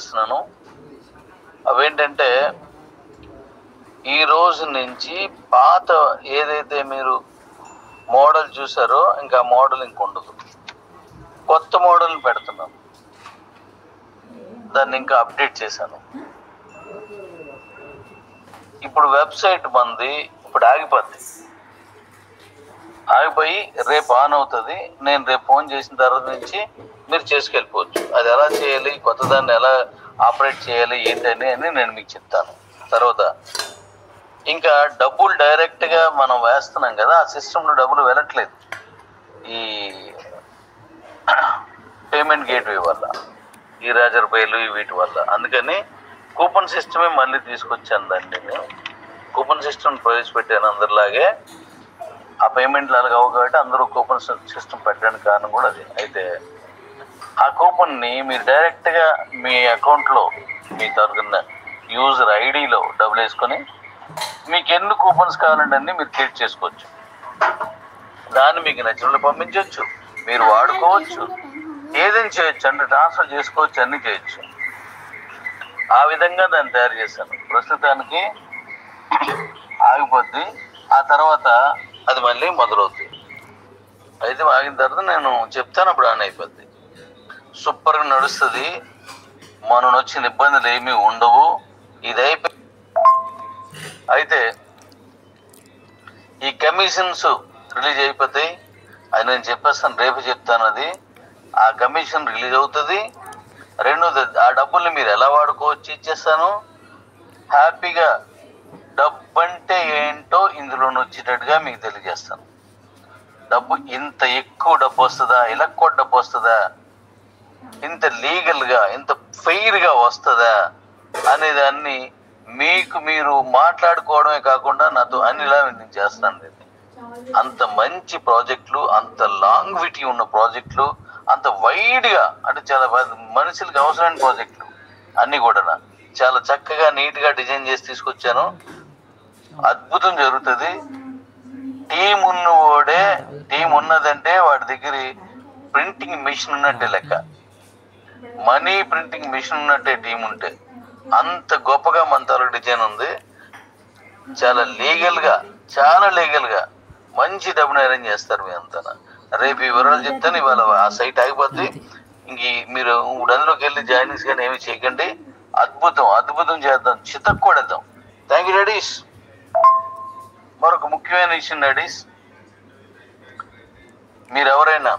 చేస్తున్నాను. అవేంటంటే ఈ రోజు నుంచి పాత ఏదైతే మీరు మోడల్ చూసారో ఇంకా మోడల్ ఇంకొండదు, కొత్త మోడల్ పెడుతున్నాను. దాన్ని ఇంకా అప్డేట్ చేశాను. ఇప్పుడు వెబ్సైట్ మంది ఇప్పుడు ఆగిపోయి రేపు ఆన్ అవుతుంది. నేను రేపు ఫోన్ చేసిన తర్వాత నుంచి మీరు చేసుకెళ్ళిపోవచ్చు. అది ఎలా చేయాలి, కొత్త దాన్ని ఎలా ఆపరేట్ చేయాలి ఏంటని నేను మీకు చెప్తాను. తర్వాత ఇంకా డబ్బులు డైరెక్ట్గా మనం వేస్తున్నాం కదా, ఆ సిస్టంలో డబ్బులు వెళ్ళట్లేదు ఈ పేమెంట్ గేట్వే వల్ల, ఈ రాజర్పేలు వీటి వల్ల. అందుకని కూపన్ సిస్టమే మళ్ళీ తీసుకొచ్చాను. దాన్ని నేను కూపన్ సిస్టమ్ ప్రవేశపెట్టాను. అందరిలాగే ఆ పేమెంట్లు అలాగ అవ్వవు కాబట్టి అందరూ కూపన్ సిస్టమ్ పెట్టడానికి కారణం కూడా అది. అయితే ఆ కూపన్ని మీరు డైరెక్ట్గా మీ అకౌంట్లో మీ తరగతి యూజర్ ఐడిలో డబ్బులు వేసుకొని మీకు ఎన్ని కూపన్స్ కావాలంటే అన్ని మీరు క్రియేట్ చేసుకోవచ్చు. దాన్ని మీకు నచ్చినట్లు పంపించవచ్చు, మీరు వాడుకోవచ్చు, ఏదైనా చేయొచ్చు, అంటే ట్రాన్స్ఫర్ చేసుకోవచ్చు, అన్నీ చేయొచ్చు. ఆ విధంగా దాన్ని తయారు చేశాను. ప్రస్తుతానికి ఆగిపోద్ది, ఆ తర్వాత అది మళ్ళీ మొదలవుతుంది. అయితే ఆగిన తర్వాత నేను చెప్తాను, అప్పుడు ఆన్ అయిపోద్ది. సూపర్గా నడుస్తుంది, మనం వచ్చిన ఇబ్బందులు ఏమీ ఉండవు. ఇది అయిపోయి అయితే ఈ కమిషన్స్ రిలీజ్ అయిపోతాయి. అది నేను చెప్పేస్తాను, రేపు చెప్తాను. అది ఆ కమిషన్ రిలీజ్ అవుతుంది. రెండోది ఆ డబ్బుల్ని మీరు ఎలా వాడుకోవచ్చు ఇచ్చేస్తాను. హ్యాపీగా డబ్బు అంటే ఏంటో ఇందులో వచ్చేటట్టుగా మీకు తెలియజేస్తాను. డబ్బు ఇంత ఎక్కువ డబ్బు వస్తుందా, ఇలా కూడా డబ్బు వస్తుందా, ఇంత లీగల్గా ఇంత ఫెయిర్గా వస్తుందా అనేదాన్ని మీకు మీరు మాట్లాడుకోవడమే కాకుండా నాతో అన్నిలా నేను చేస్తాను. అంత మంచి ప్రాజెక్టులు, అంత లాంగ్విటీ ఉన్న ప్రాజెక్టులు, అంత వైడ్గా అంటే చాలా మనుషులకు అవసరమైన ప్రాజెక్టులు అన్నీ కూడా చాలా చక్కగా నీట్గా డిజైన్ చేసి తీసుకొచ్చాను. అద్భుతం జరుగుతుంది. టీం ఉన్నదంటే వాడి దగ్గర ప్రింటింగ్ మిషన్ ఉన్నట్టే లెక్క, మనీ ప్రింటింగ్ మిషన్ ఉన్నట్టే టీం ఉంటే. అంత గొప్పగా మన తాలూకు డిజైన్ ఉంది. చాలా లీగల్గా మంచి డబ్బును అరేంజ్ చేస్తారు మీ అంతా. రేపు ఈ వివరాలు చెప్తాను. ఇవాళ ఆ సైట్ ఆగిపోద్ది. ఇంక మీరు అందులోకి వెళ్ళి జాయినింగ్స్ కానీ ఏమి చేయకండి. అద్భుతం చేద్దాం, చితక్కొడేద్దాం. Thank you daddy's. మరొక ముఖ్యమైన విషయం డాడీస్, మీరు ఎవరైనా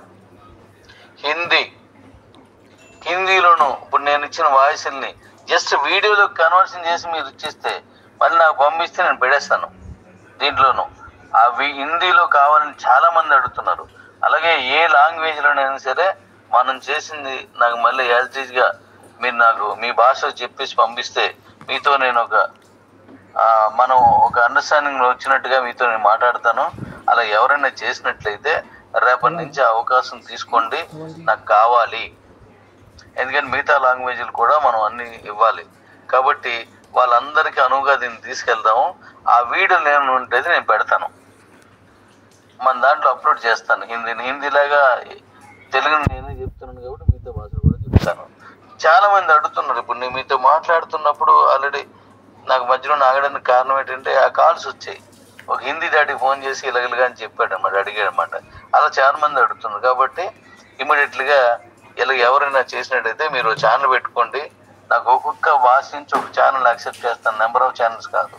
హిందీలోను ఇప్పుడు నేను ఇచ్చిన వాయిస్ని జస్ట్ వీడియోలో కన్వర్షన్ చేసి మీరు ఇచ్చేస్తే మళ్ళీ నాకు పంపిస్తే నేను పెడేస్తాను. దీంట్లోనూ అవి హిందీలో కావాలని చాలా మంది అడుగుతున్నారు. అలాగే ఏ లాంగ్వేజ్లోనైనా సరే మనం చేసింది నాకు మళ్ళీ యాజిటీజ్గా మీరు నాకు మీ భాషలో చెప్పేసి పంపిస్తే మీతో నేను మనం ఒక అండర్స్టాండింగ్ వచ్చినట్టుగా మీతో నేను మాట్లాడతాను. అలా ఎవరైనా చేసినట్లయితే రేపటి నుంచి అవకాశం తీసుకోండి, నాకు కావాలి. ఎందుకంటే మిగతా లాంగ్వేజ్లు కూడా మనం అన్ని ఇవ్వాలి కాబట్టి వాళ్ళందరికీ అనువుగా దీన్ని తీసుకెళ్తాము. ఆ వీడియో నేను ఉంటుంది నేను పెడతాను, మన దాంట్లో అప్లోడ్ చేస్తాను. హిందీలాగా తెలుగుని నేనే చెప్తున్నాను కాబట్టి మిగతా భాషలు కూడా చెప్తాను. చాలా మంది అడుగుతున్నారు. ఇప్పుడు నేను మీతో మాట్లాడుతున్నప్పుడు ఆల్రెడీ నాకు మధ్యలో ఆగడానికి కారణం ఏంటంటే ఆ కాల్స్ వచ్చాయి. ఒక హిందీ డాడీ ఫోన్ చేసి ఇలాగలుగా అని చెప్పాడు అన్నమాట, అడిగాడనమాట. అలా చాలా మంది అడుగుతున్నారు కాబట్టి ఇమీడియట్లీగా ఇలా ఎవరైనా చేసినట్టయితే మీరు ఛానల్ పెట్టుకోండి. నాకు ఒక్కొక్క భాష నుంచి ఒక ఛానల్ యాక్సెప్ట్ చేస్తాను, నెంబర్ ఆఫ్ ఛానల్స్ కాదు.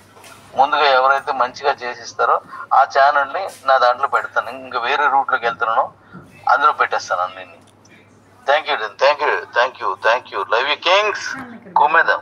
ముందుగా ఎవరైతే మంచిగా చేసిస్తారో ఆ ఛానల్ని నా దాంట్లో పెడతాను. ఇంకా వేరే రూట్లోకి వెళ్తున్నాను, అందులో పెట్టేస్తాను అన్ని. Thank you. Love you kings. కుమేదాం.